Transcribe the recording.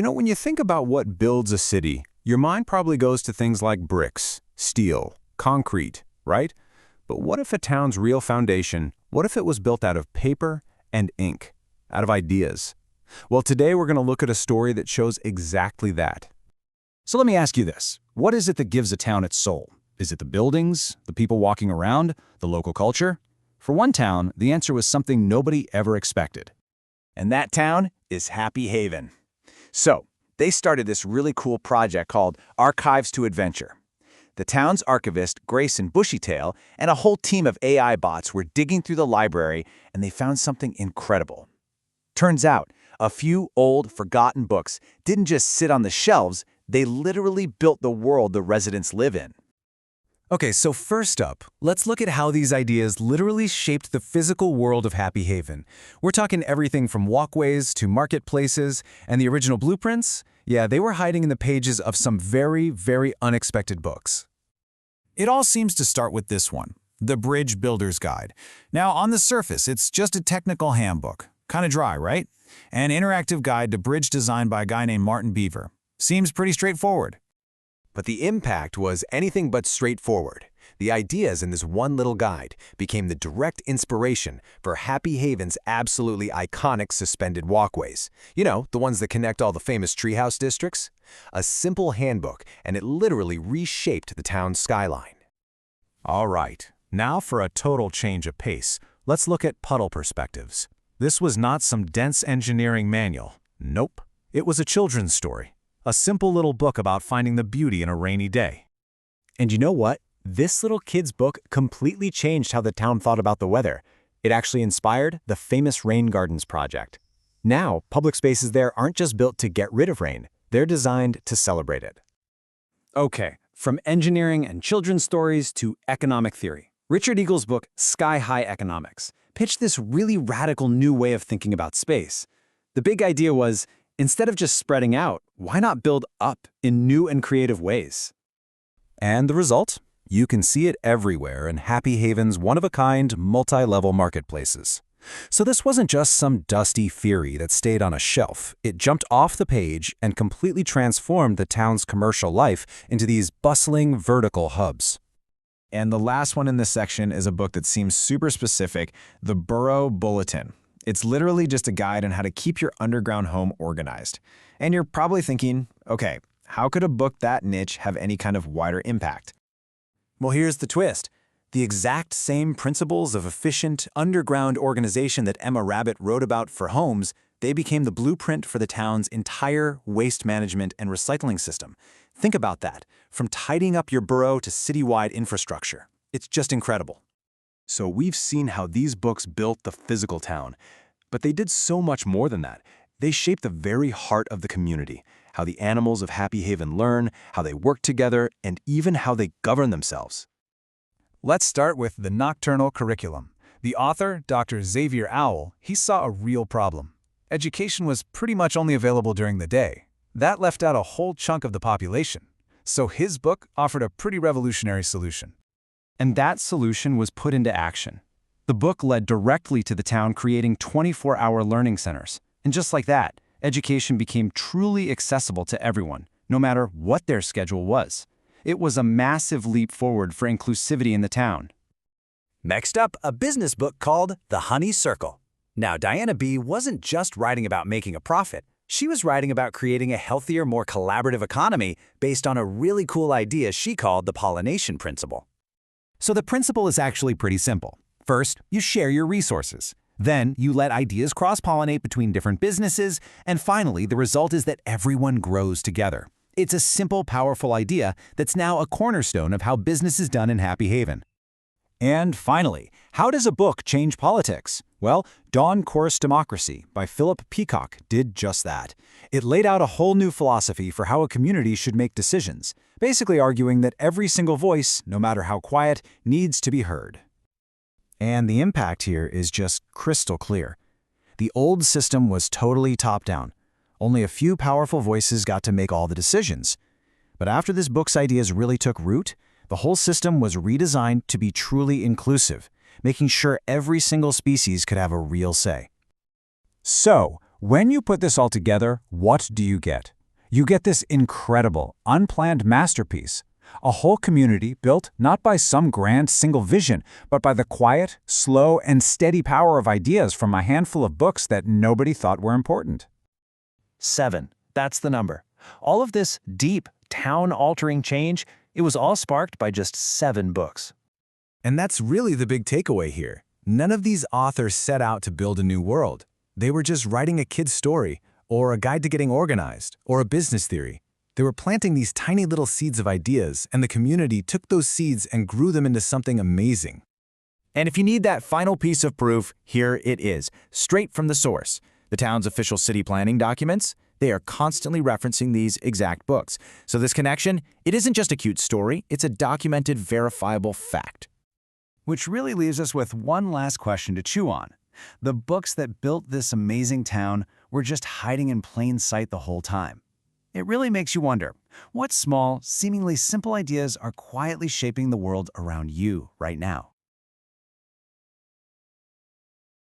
When you think about what builds a city, your mind probably goes to things like bricks, steel, concrete, right? But what if a town's real foundation, what if it was built out of paper and ink, out of ideas? Well, today we're going to look at a story that shows exactly that. So let me ask you this. What is it that gives a town its soul? Is it the buildings, the people walking around, the local culture? For one town, the answer was something nobody ever expected. And that town is Happy Haven. So, they started this really cool project called Archives to Adventure. The town's archivist, Grayson Bushytail, and a whole team of AI bots were digging through the library, and they found something incredible. Turns out, a few old, forgotten books didn't just sit on the shelves, they literally built the world the residents live in. Okay, so first up, let's look at how these ideas literally shaped the physical world of Happy Haven. We're talking everything from walkways to marketplaces, and the original blueprints? Yeah, they were hiding in the pages of some very, very unexpected books. It all seems to start with this one, the Bridge Builder's Guide. Now, on the surface, it's just a technical handbook. Kind of dry, right? An interactive guide to bridge design by a guy named Martin Beaver. Seems pretty straightforward. But the impact was anything but straightforward. The ideas in this one little guide became the direct inspiration for Happy Haven's absolutely iconic suspended walkways. The ones that connect all the famous treehouse districts? A simple handbook, and it literally reshaped the town's skyline. All right, now for a total change of pace, let's look at puddle perspectives. This was not some dense engineering manual. Nope, it was a children's story. A simple little book about finding the beauty in a rainy day. And you know what? This little kid's book completely changed how the town thought about the weather. It actually inspired the famous Rain Gardens project. Now, public spaces there aren't just built to get rid of rain. They're designed to celebrate it. Okay, from engineering and children's stories to economic theory. Richard Eagle's book, Sky High Economics, pitched this really radical new way of thinking about space. The big idea was, instead of just spreading out, why not build up in new and creative ways? And the result? You can see it everywhere in Happy Haven's one-of-a-kind, multi-level marketplaces. So this wasn't just some dusty theory that stayed on a shelf. It jumped off the page and completely transformed the town's commercial life into these bustling vertical hubs. And the last one in this section is a book that seems super specific, the Borough Bulletin. It's literally just a guide on how to keep your underground home organized. And you're probably thinking, okay, how could a book that niche have any kind of wider impact? Well, here's the twist. The exact same principles of efficient, underground organization that Emma Rabbit wrote about for homes, they became the blueprint for the town's entire waste management and recycling system. Think about that, from tidying up your borough to citywide infrastructure. It's just incredible. So we've seen how these books built the physical town, but they did so much more than that. They shaped the very heart of the community, how the animals of Happy Haven learn, how they work together, and even how they govern themselves. Let's start with the nocturnal curriculum. The author, Dr. Xavier Owl, he saw a real problem. Education was pretty much only available during the day. That left out a whole chunk of the population. So his book offered a pretty revolutionary solution. And that solution was put into action. The book led directly to the town creating 24-hour learning centers. And just like that, education became truly accessible to everyone, no matter what their schedule was. It was a massive leap forward for inclusivity in the town. Next up, a business book called The Honey Circle. Now, Diana B. wasn't just writing about making a profit. She was writing about creating a healthier, more collaborative economy based on a really cool idea she called the pollination principle. So the principle is actually pretty simple. First, you share your resources. Then, you let ideas cross-pollinate between different businesses. And finally, the result is that everyone grows together. It's a simple, powerful idea that's now a cornerstone of how business is done in Happy Haven. And finally, how does a book change politics? Well, Dawn Course Democracy by Philip Peacock did just that. It laid out a whole new philosophy for how a community should make decisions, basically arguing that every single voice, no matter how quiet, needs to be heard. And the impact here is just crystal clear. The old system was totally top-down. Only a few powerful voices got to make all the decisions. But after this book's ideas really took root, the whole system was redesigned to be truly inclusive, making sure every single species could have a real say. So, When you put this all together, what do you get? You get this incredible, unplanned masterpiece. A whole community built not by some grand single vision, but by the quiet, slow, and steady power of ideas from a handful of books that nobody thought were important. 7. That's the number. All of this deep, town-altering change, it was all sparked by just 7 books. And that's really the big takeaway here. None of these authors set out to build a new world. They were just writing a kid's story, or a guide to getting organized, or a business theory. They were planting these tiny little seeds of ideas, and the community took those seeds and grew them into something amazing. And if you need that final piece of proof, here it is, straight from the source. The town's official city planning documents, they are constantly referencing these exact books. So this connection, it isn't just a cute story, it's a documented, verifiable fact. Which really leaves us with one last question to chew on. The books that built this amazing town were just hiding in plain sight the whole time. It really makes you wonder, what small, seemingly simple ideas are quietly shaping the world around you right now?